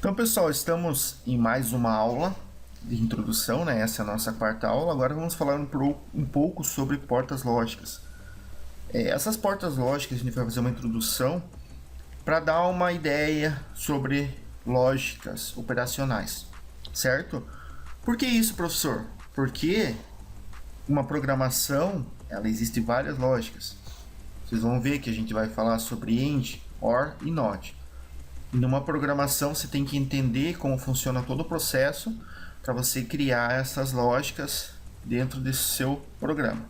Então, pessoal, estamos em mais uma aula de introdução, né? Essa é a nossa quarta aula. Agora vamos falar um pouco sobre portas lógicas. Essas portas lógicas, a gente vai fazer uma introdução para dar uma ideia sobre lógicas operacionais, certo? Por que isso, professor? Porque uma programação, ela existe várias lógicas. Vocês vão ver que a gente vai falar sobre AND, OR e NOT. E numa programação você tem que entender como funciona todo o processo para você criar essas lógicas dentro desse seu programa.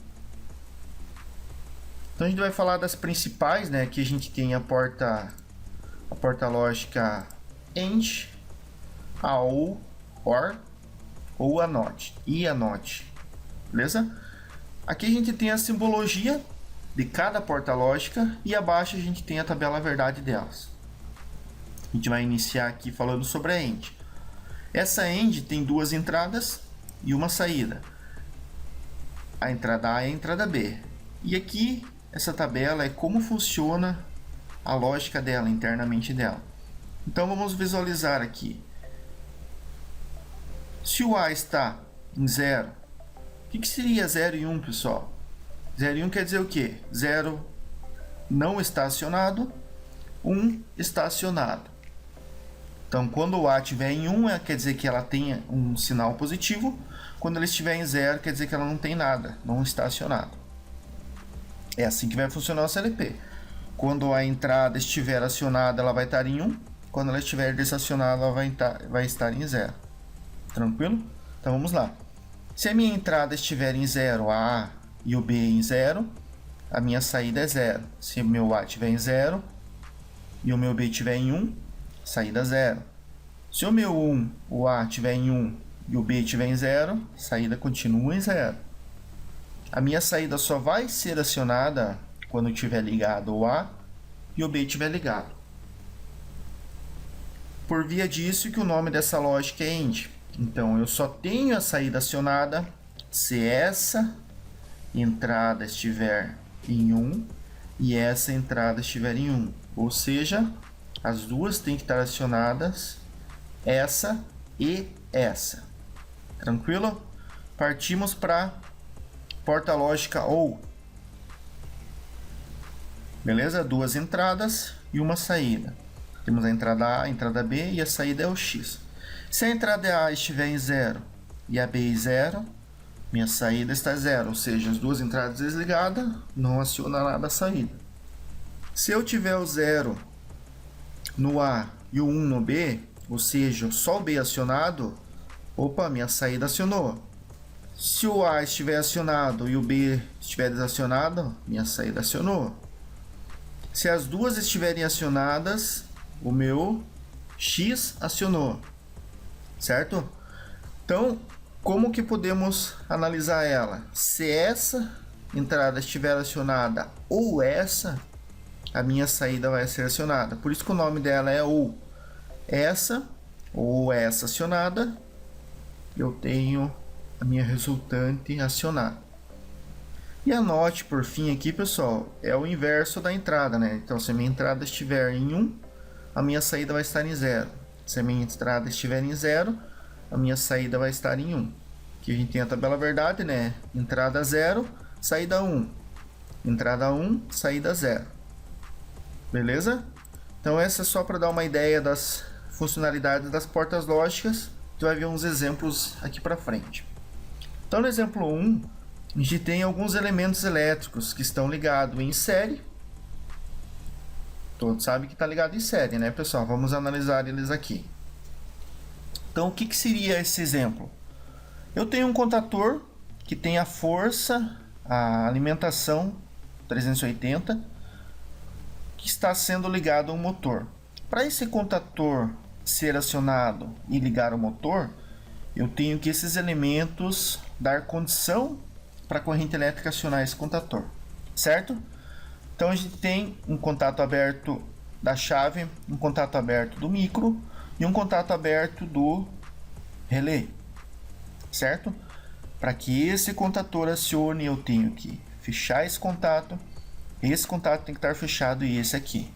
Então a gente vai falar das principais, né? Aqui a gente tem a porta lógica AND, a OR ou a NOT e a NOT, beleza? Aqui a gente tem a simbologia de cada porta lógica e abaixo a gente tem a tabela verdade delas. A gente vai iniciar aqui falando sobre a AND. Essa AND tem duas entradas e uma saída. A entrada A e a entrada B. E aqui, essa tabela é como funciona a lógica dela, internamente dela. Então, vamos visualizar aqui. Se o A está em 0, o que seria 0 e 1, pessoal? 0 e 1 quer dizer o quê? 0 não está acionado, 1 está acionado. Então, quando o A estiver em 1, quer dizer que ela tenha um sinal positivo. Quando ela estiver em 0, quer dizer que ela não tem nada, não está acionada. É assim que vai funcionar o CLP. Quando a entrada estiver acionada, ela vai estar em 1. Quando ela estiver desacionada, ela vai estar em 0. Tranquilo? Então, vamos lá. Se a minha entrada estiver em 0, a A e o B em 0, a minha saída é 0. Se o meu A estiver em 0 e o meu B estiver em 1, saída 0. Se o meu 1, o A estiver em 1 e o B estiver em 0, saída continua em 0. A minha saída só vai ser acionada quando estiver ligado o A e o B estiver ligado. Por via disso que o nome dessa lógica é AND. Então, eu só tenho a saída acionada se essa entrada estiver em 1 e essa entrada estiver em 1. Ou seja, as duas têm que estar acionadas, essa e essa. Tranquilo? Partimos para porta lógica OR. Beleza? Duas entradas e uma saída. Temos a entrada A, a entrada B e a saída é o X. Se a entrada A estiver em 0 e a B em 0, minha saída está 0. Ou seja, as duas entradas desligadas, não aciona nada a saída. Se eu tiver o 0 no A e o 1 no B, ou seja, só o B acionado, opa, minha saída acionou. Se o A estiver acionado e o B estiver desacionado, minha saída acionou. Se as duas estiverem acionadas, o meu X acionou, certo? Então, como que podemos analisar ela? Se essa entrada estiver acionada ou essa, a minha saída vai ser acionada. Por isso que o nome dela é ou essa acionada, eu tenho a minha resultante acionada. E a NOT, por fim, aqui, pessoal, é o inverso da entrada, né? Então, se a minha entrada estiver em 1, a minha saída vai estar em 0. Se a minha entrada estiver em 0, a minha saída vai estar em 1. Aqui a gente tem a tabela verdade, né? Entrada 0, saída 1. Entrada 1, saída 0. Beleza? Então essa é só para dar uma ideia das funcionalidades das portas lógicas. Tu vai ver uns exemplos aqui para frente. Então no exemplo 1, a gente tem alguns elementos elétricos que estão ligados em série. Todos sabem que está ligado em série, né, pessoal? Vamos analisar eles aqui. Então o que seria esse exemplo? Eu tenho um contator que tem a força, a alimentação 380, que está sendo ligado a um motor. Para esse contator ser acionado e ligar o motor, eu tenho que esses elementos dar condição para a corrente elétrica acionar esse contator, certo? Então a gente tem um contato aberto da chave, um contato aberto do micro e um contato aberto do relé, certo? Para que esse contator acione, eu tenho que fechar esse contato tem que estar fechado e esse aqui.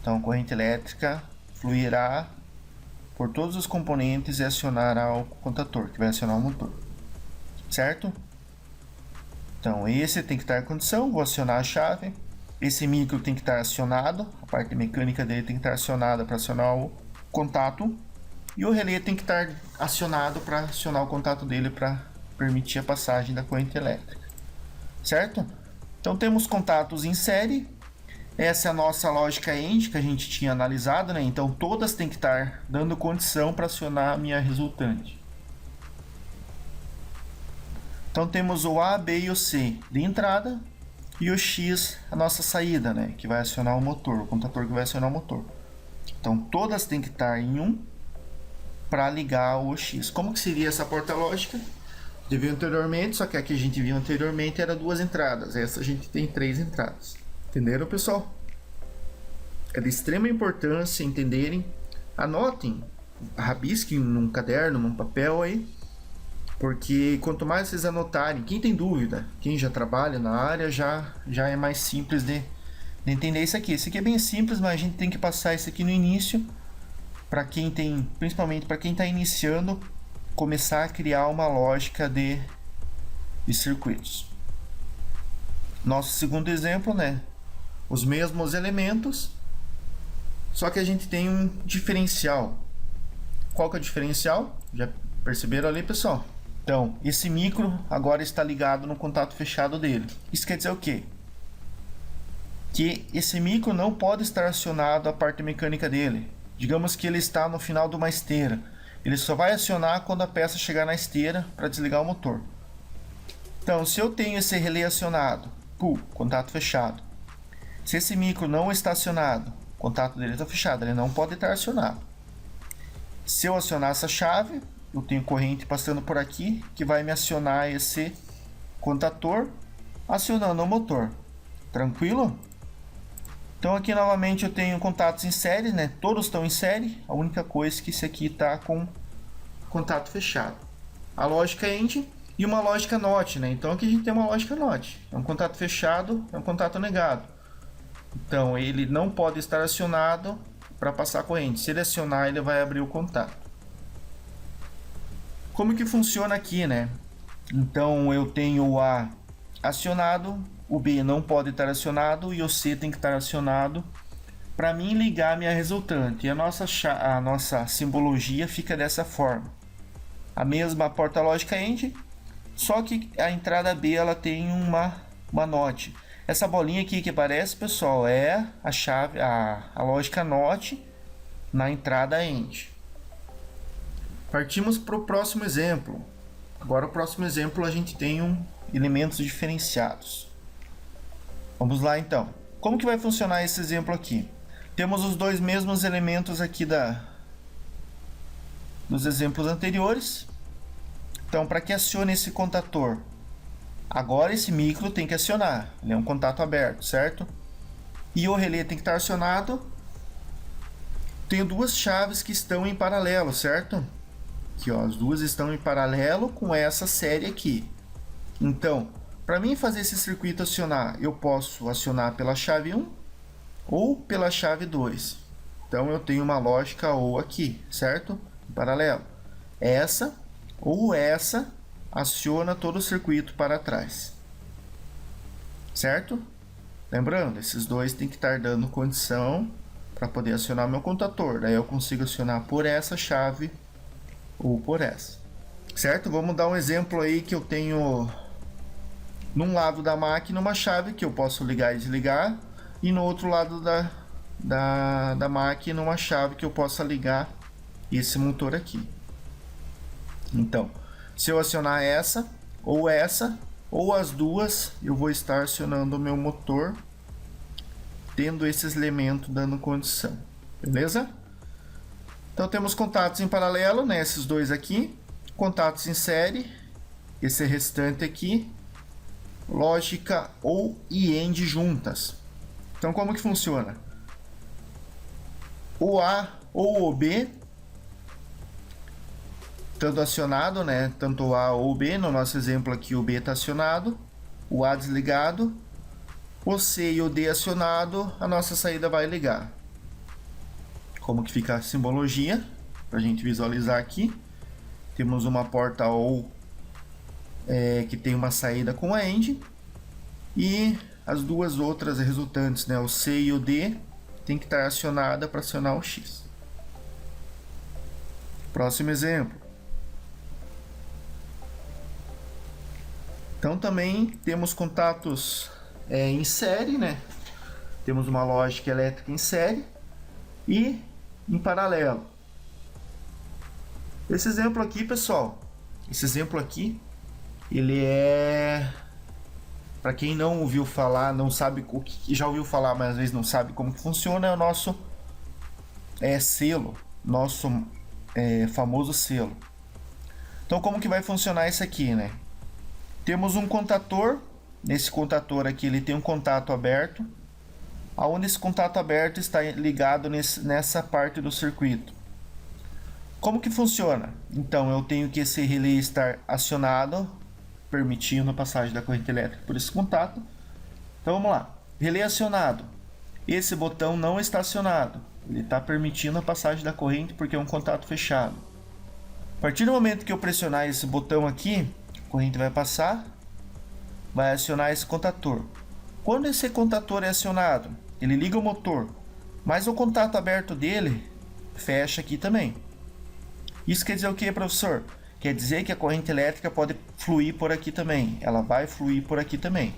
Então a corrente elétrica fluirá por todos os componentes e acionar o contator, que vai acionar o motor. Certo? Então, esse tem que estar em condição, vou acionar a chave. Esse micro tem que estar acionado, a parte mecânica dele tem que estar acionada para acionar o contato. E o relé tem que estar acionado para acionar o contato dele para permitir a passagem da corrente elétrica. Certo? Então, temos contatos em série. Essa é a nossa lógica END que a gente tinha analisado, né? Então, todas têm que estar dando condição para acionar a minha resultante. Então, temos o A, B e o C de entrada e o X, a nossa saída, né? Que vai acionar o motor, o contator que vai acionar o motor. Então, todas têm que estar em 1 para ligar o X. Como que seria essa porta lógica? Já viu anteriormente, só que a que a gente viu anteriormente era 2 entradas. Essa a gente tem 3 entradas. Entenderam, pessoal? É de extrema importância entenderem. Anotem, rabisquem num caderno, num papel aí. Porque quanto mais vocês anotarem, quem tem dúvida, quem já trabalha na área, já é mais simples de entender isso aqui. Isso aqui é bem simples, mas a gente tem que passar isso aqui no início. Para quem tem, principalmente para quem está iniciando, começar a criar uma lógica de circuitos. Nosso segundo exemplo, né? Os mesmos elementos, só que a gente tem um diferencial. Qual que é o diferencial? Já perceberam ali, pessoal? Então, esse micro agora está ligado no contato fechado dele. Isso quer dizer o quê? Que esse micro não pode estar acionado a parte mecânica dele. Digamos que ele está no final de uma esteira. Ele só vai acionar quando a peça chegar na esteira para desligar o motor. Então, se eu tenho esse relé acionado, contato fechado. Se esse micro não está acionado, o contato dele está fechado, ele não pode estar acionado. Se eu acionar essa chave, eu tenho corrente passando por aqui, que vai me acionar esse contator, acionando o motor. Tranquilo? Então aqui novamente eu tenho contatos em série, né? Todos estão em série, a única coisa é que esse aqui está com contato fechado. A lógica END e uma lógica NOT, né? Então aqui a gente tem uma lógica NOT. É um contato fechado, é um contato negado. Então ele não pode estar acionado para passar a corrente. Se ele acionar, ele vai abrir o contato. Como que funciona aqui, né? Então eu tenho o A acionado, o B não pode estar acionado e o C tem que estar acionado para mim ligar a minha resultante. E a nossa simbologia fica dessa forma. A mesma porta lógica END, só que a entrada B ela tem uma NOT. Essa bolinha aqui que aparece, pessoal, é a chave, a lógica NOT na entrada END. Partimos para o próximo exemplo. Agora o próximo exemplo a gente tem elementos diferenciados. Vamos lá então. Como que vai funcionar esse exemplo aqui? Temos os dois mesmos elementos aqui dos exemplos anteriores. Então, para que acione esse contator? Agora esse micro tem que acionar. Ele é um contato aberto, certo? E o relé tem que estar acionado. Tenho duas chaves que estão em paralelo, certo? Aqui, ó, as duas estão em paralelo com essa série aqui. Então, para mim fazer esse circuito acionar, eu posso acionar pela chave 1 ou pela chave 2. Então eu tenho uma lógica ou aqui, certo? Em paralelo. Essa ou essa aciona todo o circuito para trás. Certo? Lembrando, esses dois tem que estar dando condição para poder acionar meu contator. Daí eu consigo acionar por essa chave ou por essa. Certo? Vamos dar um exemplo aí que eu tenho num lado da máquina uma chave que eu posso ligar e desligar, e no outro lado da máquina uma chave que eu possa ligar esse motor aqui. Então, se eu acionar essa, ou as duas, eu vou estar acionando o meu motor, tendo esses elementos dando condição. Beleza? Então temos contatos em paralelo, né? Esses dois aqui. Contatos em série, esse restante aqui. Lógica ou e END juntas. Então como que funciona? O A ou o B, tanto acionado, né? Tanto o A ou o B, no nosso exemplo aqui o B está acionado, o A desligado, o C e o D acionado, a nossa saída vai ligar. Como que fica a simbologia? para a gente visualizar aqui. Temos uma porta OU que tem uma saída com a END, e as duas outras resultantes, né, o C e o D, tem que estar acionada para acionar o X. Próximo exemplo. Então também temos contatos em série, né? Temos uma lógica elétrica em série e em paralelo. Esse exemplo aqui, pessoal, ele é, para quem não ouviu falar, não sabe o que, já ouviu falar, mas às vezes não sabe como que funciona, é o nosso selo, nosso famoso selo. Então como que vai funcionar isso aqui, né? Temos um contator. Nesse contator aqui ele tem um contato aberto, aonde esse contato aberto está ligado nessa parte do circuito. Como que funciona? Então eu tenho que esse relé estar acionado, permitindo a passagem da corrente elétrica por esse contato. Então vamos lá, relé acionado. Esse botão não está acionado, ele está permitindo a passagem da corrente porque é um contato fechado. A partir do momento que eu pressionar esse botão aqui, a corrente vai passar, vai acionar esse contator. Quando esse contator é acionado, ele liga o motor, mas o contato aberto dele fecha aqui também. Isso quer dizer o que, professor? Quer dizer que a corrente elétrica pode fluir por aqui também. Ela vai fluir por aqui também.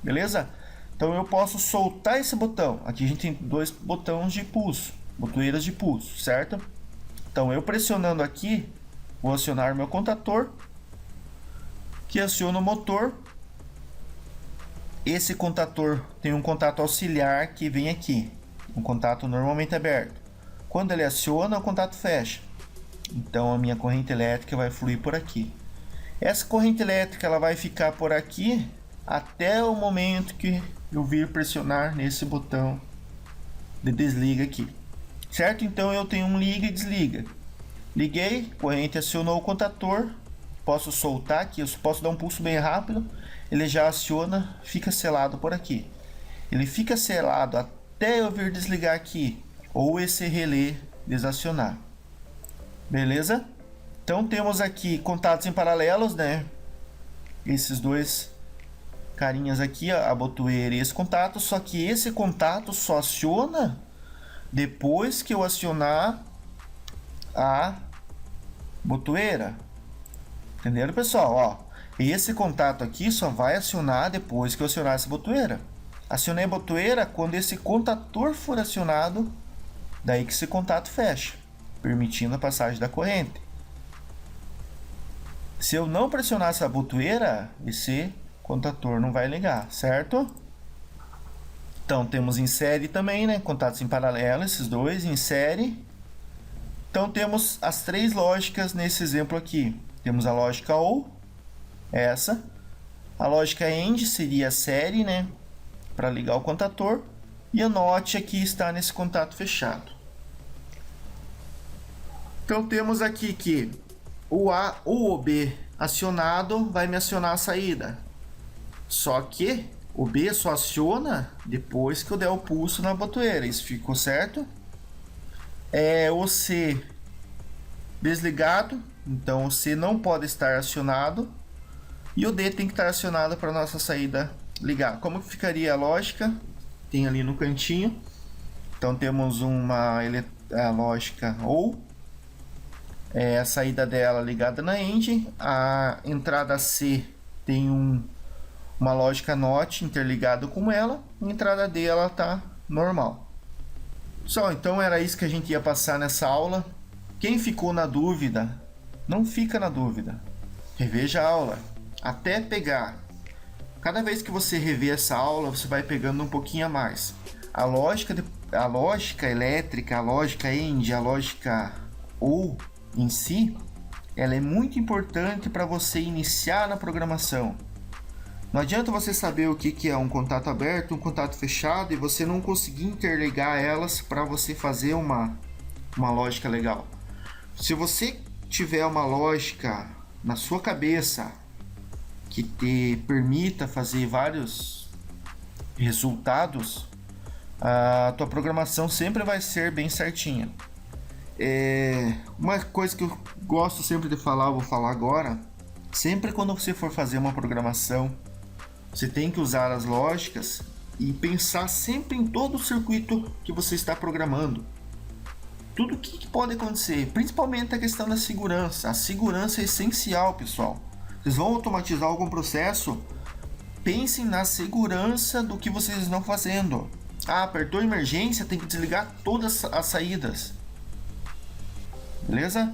Beleza? Então eu posso soltar esse botão. Aqui a gente tem dois botões de pulso, botoeiras de pulso, certo? Então eu pressionando aqui, vou acionar meu contator, que aciona o motor. Esse contator tem um contato auxiliar que vem aqui, um contato normalmente aberto. Quando ele aciona, o contato fecha. Então a minha corrente elétrica vai fluir por aqui. Essa corrente elétrica ela vai ficar por aqui até o momento que eu vir pressionar nesse botão de desliga aqui. Certo? Então eu tenho um liga e desliga. Liguei, corrente acionou o contator. Posso soltar aqui, eu posso dar um pulso bem rápido. Ele já aciona, fica selado por aqui. Ele fica selado até eu vir desligar aqui, ou esse relé desacionar. Beleza? Então temos aqui contatos em paralelos, né? Esses dois carinhas aqui, a botoeira e esse contato. Só que esse contato só aciona depois que eu acionar a botoeira. Entenderam, pessoal? Ó. Esse contato aqui só vai acionar depois que eu acionar essa botoeira. Acionei a botoeira quando esse contator for acionado, daí que esse contato fecha, permitindo a passagem da corrente. Se eu não pressionar essa botoeira, esse contator não vai ligar, certo? Então temos em série também, né? Contatos em paralelo, esses dois em série. Então temos as três lógicas nesse exemplo aqui. Temos a lógica OU, essa. A lógica AND seria a série, né? Para ligar o contator. E a NOT aqui está nesse contato fechado. Então temos aqui que o A ou o B acionado vai me acionar a saída. Só que o B só aciona depois que eu der o pulso na botoeira. Isso ficou certo? O C desligado. Então o C não pode estar acionado. E o D tem que estar acionado para a nossa saída ligar. Como que ficaria a lógica? Tem ali no cantinho. Então temos a lógica OU. A saída dela ligada na END. A entrada C tem uma lógica NOT interligado com ela. A entrada D ela está normal. Pessoal, então era isso que a gente ia passar nessa aula. Quem ficou na dúvida, não fica na dúvida. Reveja a aula até pegar. Cada vez que você rever essa aula, você vai pegando um pouquinho a mais. A lógica elétrica, a lógica END, a lógica OU em si, ela é muito importante para você iniciar na programação. Não adianta você saber o que é um contato aberto, um contato fechado e você não conseguir interligar elas para você fazer uma lógica legal. Se você tiver uma lógica na sua cabeça que te permita fazer vários resultados, a tua programação sempre vai ser bem certinha. Uma coisa que eu gosto sempre de falar, eu vou falar agora. Sempre quando você for fazer uma programação, você tem que usar as lógicas e pensar sempre em todo o circuito que você está programando. Tudo o que pode acontecer, principalmente a questão da segurança. A segurança é essencial, pessoal. Vocês vão automatizar algum processo, pensem na segurança do que vocês estão fazendo. Apertou emergência, tem que desligar todas as saídas. Beleza?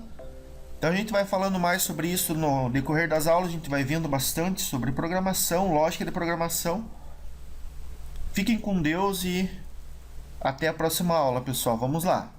Então a gente vai falando mais sobre isso no decorrer das aulas, a gente vai vendo bastante sobre programação, lógica de programação. Fiquem com Deus e até a próxima aula, pessoal. Vamos lá!